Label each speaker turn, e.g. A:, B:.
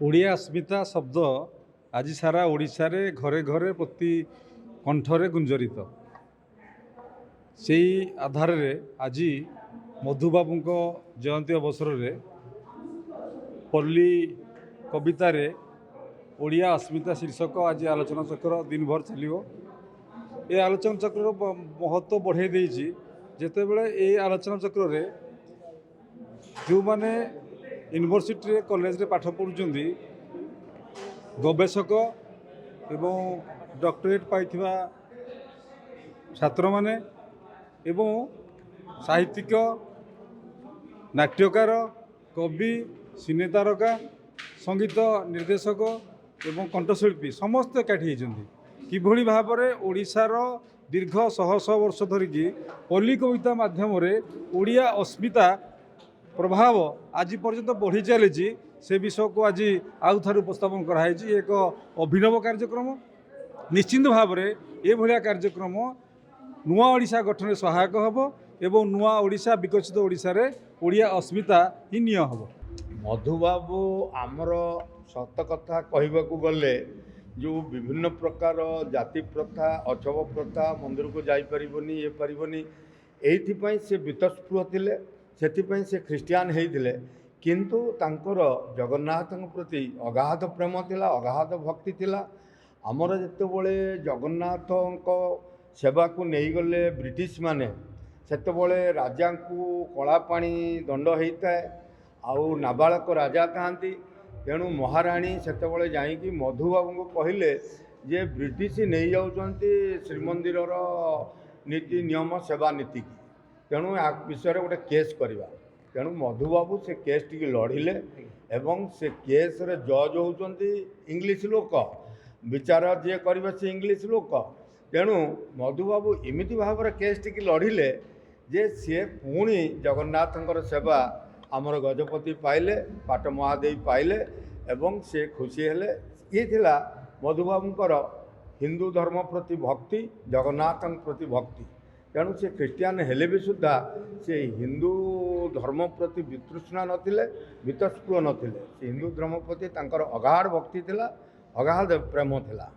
A: ओडिया अस्मिता शब्द आज सारा ओडिशा रे घरे घरे प्रति कंठरे गुंजरित से आधार रे आज मधुबाबू जयंती अवसर में पल्ली कवितार ओडिया अस्मिता शीर्षक आज आलोचना चक्र दिन भर चलो। ये आलोचना चक्र महत्व बढ़े देती जिते बड़े ये आलोचना चक्र रे जो माने यूनिवर्सिटी कॉलेज रे पाठ पढ़ुचंदी गवेषक एवं डॉक्टरेट पाइथिबा छात्र माने एवं साहित्यिक नाट्यकार कवि सिनेतारका संगीत निर्देशक एवं कंठशिल्पी समस्त एकाठी होती किभली भाव में ओडिशार दीर्घ शह शह वर्ष धरिकी पल्ली कविता माध्यम ओडिया अस्मिता प्रभाव आज पर्यंत बढ़ी चली से विषय को आज आउ थे उपस्थापन कराई एक अभिनव कार्यक्रम निश्चिंत भाव में ये भलिया कार्यक्रम नुआ ओडिशा गठन में सहायक हम एवं नुआ ओडिशा विकसित ओडिशा रे ओडिया अस्मिता ही निय हम।
B: मधुबाबू आमर सत कथा कहवाक गले जो विभिन्न प्रकार जाति प्रथा अछब प्रथा मंदिर को जापरनी ये पारनी ये से बीतस्पृह थिले से से ख्रीस्टियान होते किंतु तांकर जगन्नाथ प्रति अगाध प्रेम थिला अगाध भक्ति थिला। आमर जितेबले जगन्नाथ सेवा को नहीं गले ब्रिटिश माने सेतेबले राजा को कला पानी दंड होता है आउ नाबालक राजा था तेणु महाराणी सेतेबले जाइकी मधुबाबू को कहले जे ब्रिटिश नहीं जाउछंती श्रीमंदिर नीति नियम सेवा नीति की तेणु आ विषय गोटे केस करवा तेणु मधुबाबू से केस टी लड़िले एवं से केस रे जज होउछंती इंग्लिश लोक विचार जे करिबे से इंग्लिश लोक तेणु मधुबाबू इमिति भाव में केस टी लड़िले जे सी पुणी जगन्नाथंकर सेवा आमर गजपति पाइले पाट महादेव पाइले एवं से खुशी हेले। ये थिला मधुबाबूंकर हिंदू धर्म प्रति भक्ति जगन्नाथ प्रति भक्ति तेणु से ख्रीस्टियान हेले भी सुद्धा से हिंदू धर्म प्रति वितृष्णा नथिले बीतस्पृह नथिले से हिंदू धर्म प्रति तांकर अगाध भक्ति थिला अगाध प्रेम थिला।